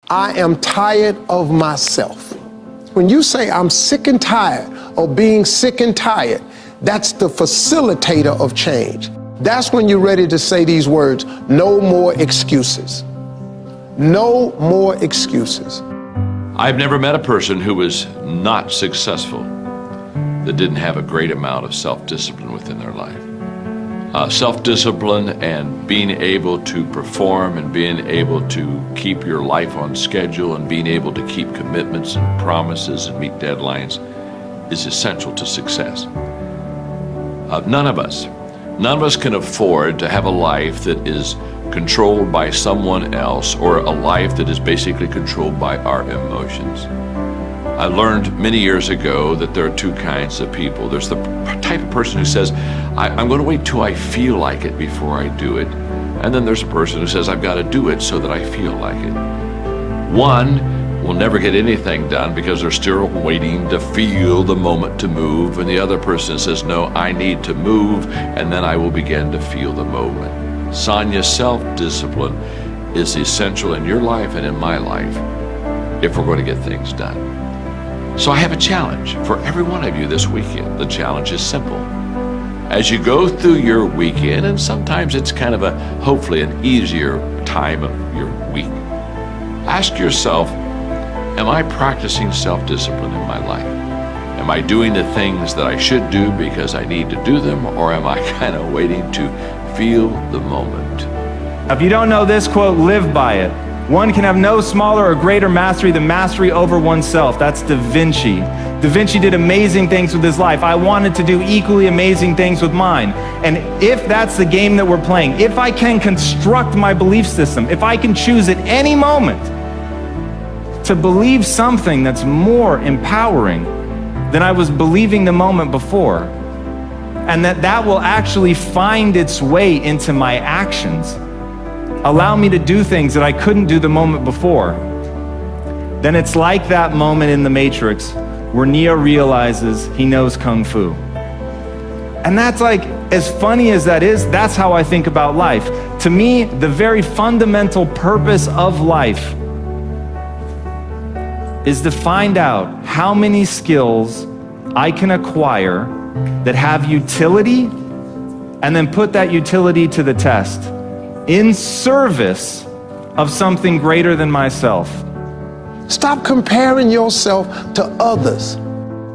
I am tired of myself. When you say I'm sick and tired of being sick and tired, that's the facilitator of change. That's when you're ready to say these words, no more excuses. No more excuses. I've never met a person who was not successful that didn't have a great amount of self-discipline within their life. Self-discipline and being able to perform and being able to keep your life on schedule and being able to keep commitments and promises and meet deadlines is essential to success. None of us can afford to have a life that is controlled by someone else or a life that is basically controlled by our emotions. I learned many years ago that there are two kinds of people. There's the type of person who says, I'm going to wait till I feel like it before I do it. And then there's a person who says, I've got to do it so that I feel like it. One will never get anything done because they're still waiting to feel the moment to move. And the other person says, no, I need to move, and then I will begin to feel the moment. Sonia, self-discipline is essential in your life and in my life if we're going to get things done. So I have a challenge for every one of you this weekend. The challenge is simple. As you go through your weekend, and sometimes it's kind of hopefully an easier time of your week, ask yourself, am I practicing self-discipline in my life? Am I doing the things that I should do because I need to do them, or am I kind of waiting to feel the moment? If you don't know this quote, live by it. One can have no smaller or greater mastery than mastery over oneself. That's Da Vinci. Da Vinci did amazing things with his life. I wanted to do equally amazing things with mine. And if that's the game that we're playing, if I can construct my belief system, if I can choose at any moment to believe something that's more empowering than I was believing the moment before, and that will actually find its way into my actions, allow me to do things that I couldn't do the moment before, then it's like that moment in The Matrix where Neo realizes he knows Kung Fu. And that's like, as funny as that is, that's how I think about life. To me, the very fundamental purpose of life is to find out how many skills I can acquire that have utility, and then put that utility to the test in service of something greater than myself. Stop comparing yourself to others.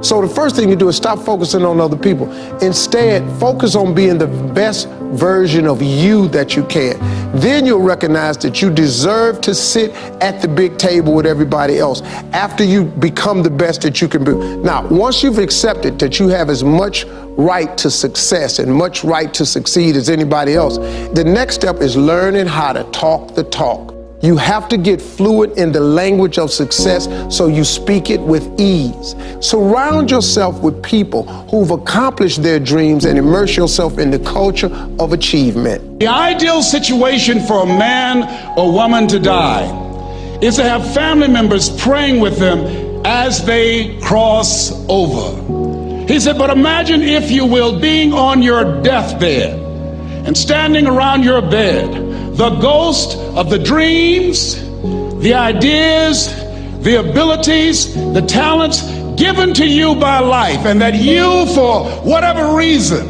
So the first thing you do is stop focusing on other people. Instead, focus on being the best version of you that you can. Then you'll recognize that you deserve to sit at the big table with everybody else after you become the best that you can be. Now, once you've accepted that you have as much right to success and much right to succeed as anybody else, the next step is learning how to talk the talk. You have to get fluent in the language of success so you speak it with ease. Surround yourself with people who've accomplished their dreams and immerse yourself in the culture of achievement. The ideal situation for a man or woman to die is to have family members praying with them as they cross over. He said, but imagine, if you will, being on your deathbed and standing around your bed, the ghost of the dreams, the ideas, the abilities, the talents given to you by life, and that you, for whatever reason,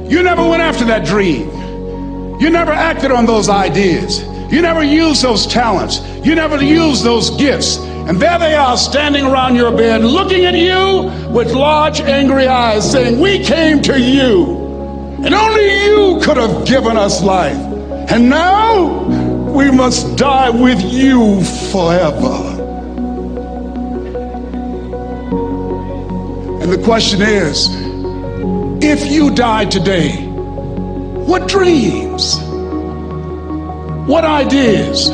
you never went after that dream. You never acted on those ideas. You never used those talents. You never used those gifts. And there they are standing around your bed looking at you with large angry eyes saying, we came to you and only you could have given us life. And now we must die with you forever. And the question is, if you died today, what dreams, what ideas,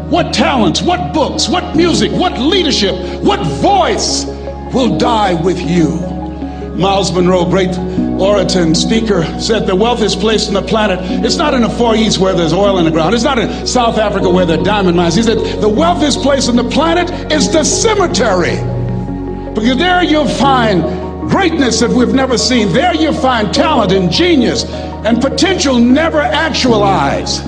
what talents, what books, what music, what leadership, what voice will die with you? Miles Monroe, great orator and speaker, said the wealthiest place on the planet, it's not in the Far East where there's oil in the ground. It's not in South Africa where there are diamond mines. He said the wealthiest place on the planet is the cemetery. Because there you'll find greatness that we've never seen. There you'll find talent and genius and potential never actualized.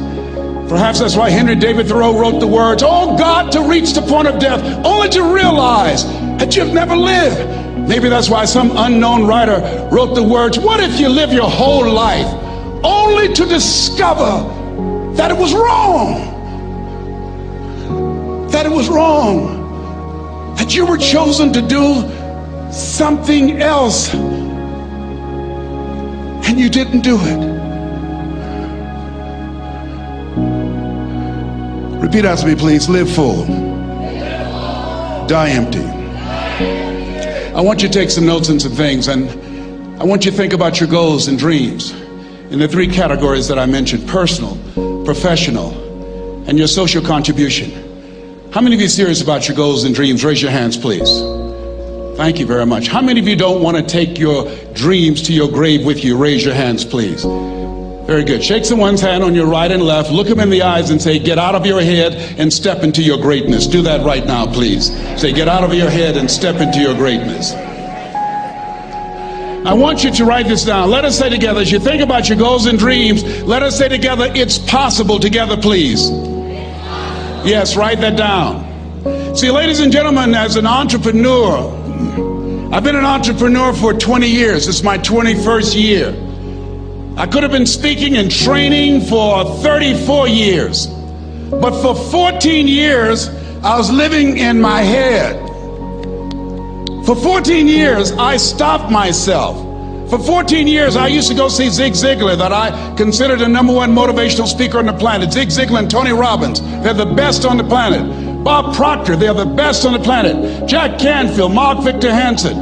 Perhaps that's why Henry David Thoreau wrote the words, "Oh God, to reach the point of death, only to realize that you've never lived." Maybe that's why some unknown writer wrote the words, "What if you live your whole life only to discover that it was wrong? That it was wrong. That you were chosen to do something else and you didn't do it." Repeat after me, please. Live full. Die empty. I want you to take some notes and some things, and I want you to think about your goals and dreams in the three categories that I mentioned: personal, professional, and your social contribution. How many of you are serious about your goals and dreams? Raise your hands, please. Thank you very much. How many of you don't want to take your dreams to your grave with you? Raise your hands, please. Very good. Shake someone's hand on your right and left. Look them in the eyes and say, "Get out of your head and step into your greatness." Do that right now, please. Say, "Get out of your head and step into your greatness." I want you to write this down. Let us say together, as you think about your goals and dreams, let us say together, "It's possible," together, please. Yes, write that down. See, ladies and gentlemen, as an entrepreneur, I've been an entrepreneur for 20 years. It's my 21st year. I could have been speaking and training for 34 years. But for 14 years, I was living in my head. For 14 years, I stopped myself. For 14 years, I used to go see Zig Ziglar, that I considered the #1 motivational speaker on the planet. Zig Ziglar and Tony Robbins, they're the best on the planet. Bob Proctor, they're the best on the planet. Jack Canfield, Mark Victor Hansen,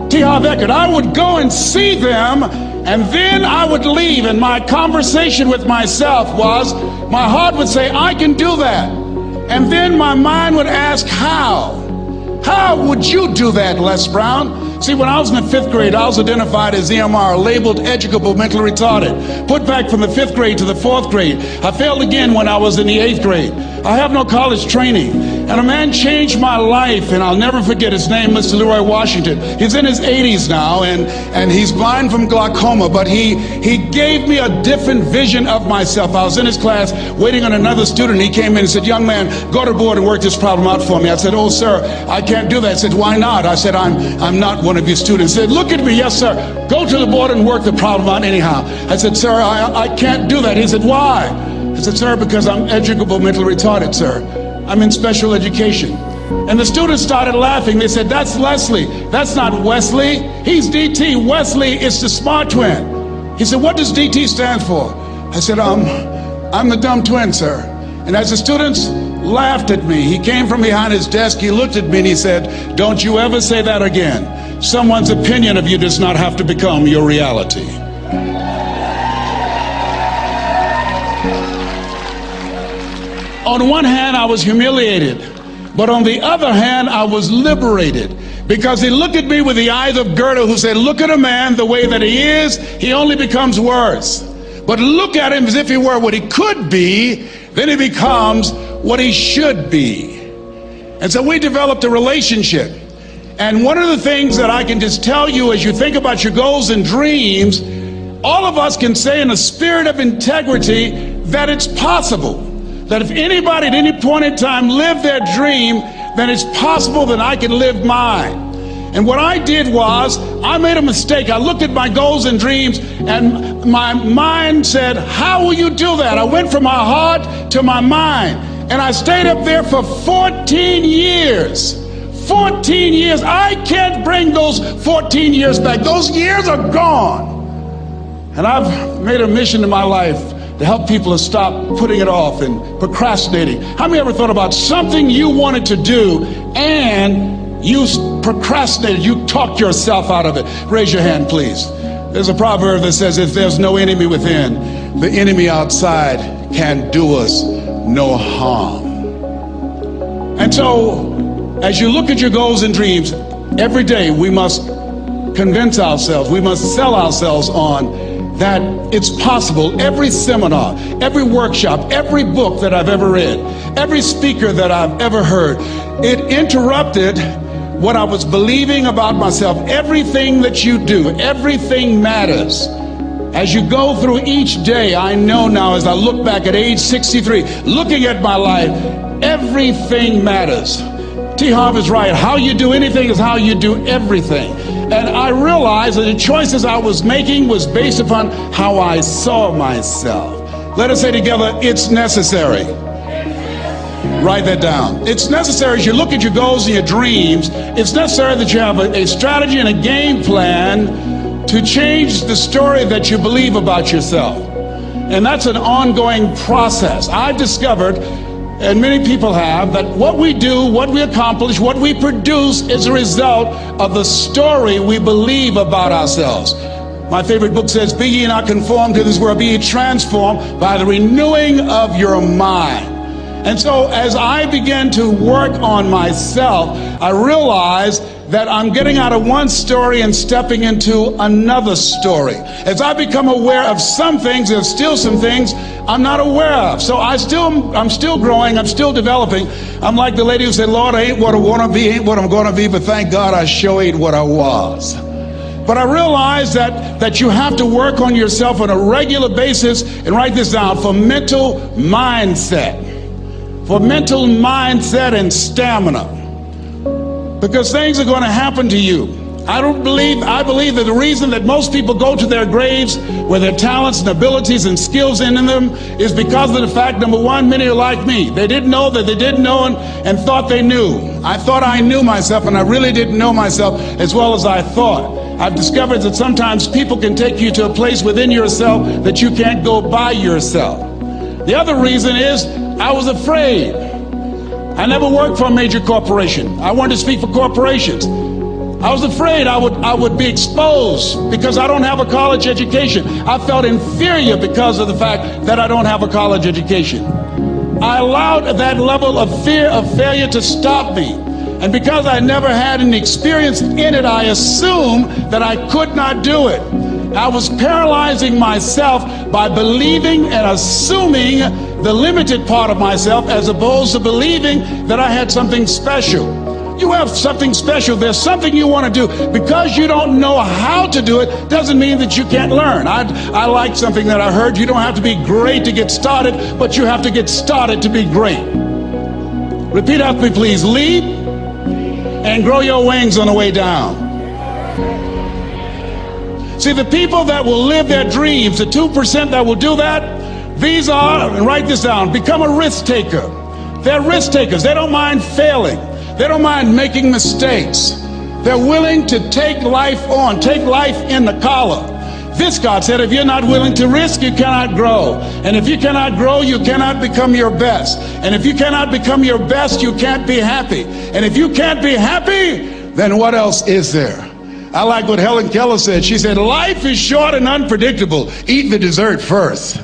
T. Harv Eker. I would go and see them, and then I would leave, and my conversation with myself was, my heart would say, "I can do that." And then my mind would ask, how? How would you do that, Les Brown? See, when I was in the 5th grade, I was identified as EMR, labeled educable mentally retarded, put back from the 5th grade to the 4th grade. I failed again when I was in the 8th grade. I have no college training. And a man changed my life, and I'll never forget his name, Mr. Leroy Washington. He's in his 80s now, and he's blind from glaucoma, but he gave me a different vision of myself. I was in his class waiting on another student. He came in and said, "Young man, go to the board and work this problem out for me." I said, "Oh, sir, I can't do that." I said, "Why not?" I said, I'm not one of your students." He said, "Look at me." "Yes, sir. Go to the board and work the problem out anyhow." I said, "Sir, I can't do that." He said, "Why?" I said, "Sir, because I'm educable mentally retarded, sir. I'm in special education." And the students started laughing. They said, "That's Leslie. That's not Wesley. He's DT. Wesley is the smart twin." He said, "What does DT stand for?" I said, I'm the dumb twin, sir." And as the students laughed at me, he came from behind his desk, he looked at me and he said, "Don't you ever say that again. Someone's opinion of you does not have to become your reality." On one hand, I was humiliated, but on the other hand, I was liberated, because he looked at me with the eyes of Goethe, who said, "Look at a man the way that he is, he only becomes worse. But look at him as if he were what he could be, then he becomes what he should be." And so we developed a relationship. And one of the things that I can just tell you as you think about your goals and dreams, all of us can say in a spirit of integrity that it's possible. That if anybody at any point in time lived their dream, then it's possible that I can live mine. And what I did was, I made a mistake. I looked at my goals and dreams, and my mind said, "How will you do that?" I went from my heart to my mind, and I stayed up there for 14 years. 14 years. I can't bring those 14 years back. Those years are gone. And I've made a mission in my life to help people to stop putting it off and procrastinating. How many ever thought about something you wanted to do and you procrastinated, you talked yourself out of it? Raise your hand, please. There's a proverb that says, if there's no enemy within, the enemy outside can do us no harm. And so, as you look at your goals and dreams, every day we must convince ourselves, we must sell ourselves on that it's possible. Every seminar, every workshop, every book that I've ever read, every speaker that I've ever heard, it interrupted what I was believing about myself. Everything that you do, everything matters. As you go through each day, I know now as I look back at age 63, looking at my life, everything matters. T. Harv is right. How you do anything is how you do everything. And I realized that the choices I was making was based upon how I saw myself. Let us say together, it's necessary. Write that down. It's necessary as you look at your goals and your dreams, it's necessary that you have a strategy and a game plan to change the story that you believe about yourself. And that's an ongoing process. I've discovered, and many people have, that what we do, what we accomplish, what we produce is a result of the story we believe about ourselves. My favorite book says, "Be ye not conformed to this world, be ye transformed by the renewing of your mind." And so as I began to work on myself, I realized that I'm getting out of one story and stepping into another story. As I become aware of some things, there's still some things I'm not aware of. So I'm still growing, I'm still developing. I'm like the lady who said, "Lord, I ain't what I want to be, ain't what I'm going to be, but thank God I sure ain't what I was." But I realized that you have to work on yourself on a regular basis, and write this down, for mental mindset. For mental mindset and stamina. Because things are going to happen to you. I believe that the reason that most people go to their graves with their talents and abilities and skills in them is because of the fact, number one, many are like me. They didn't know that they didn't know and thought they knew. I thought I knew myself, and I really didn't know myself as well as I thought. I've discovered that sometimes people can take you to a place within yourself that you can't go by yourself. The other reason is I was afraid. I never worked for a major corporation. I wanted to speak for corporations. I was afraid I would be exposed because I don't have a college education. I felt inferior because of the fact that I don't have a college education. I allowed that level of fear of failure to stop me. And because I never had an experience in it, I assumed that I could not do it. I was paralyzing myself by believing and assuming the limited part of myself as opposed to believing that I had something special. You have something special. There's something you want to do. Because you don't know how to do it doesn't mean that you can't learn. I like something that I heard. You don't have to be great to get started, but you have to get started to be great. Repeat after me, please. Leap and grow your wings on the way down. See, the people that will live their dreams, the 2% that will do that, these are, and write this down, become a risk taker. They're risk takers. They don't mind failing. They don't mind making mistakes. They're willing to take life on, take life in the collar. This, God said, if you're not willing to risk, you cannot grow. And if you cannot grow, you cannot become your best. And if you cannot become your best, you can't be happy. And if you can't be happy, then what else is there? I like what Helen Keller said. She said, life is short and unpredictable. Eat the dessert first.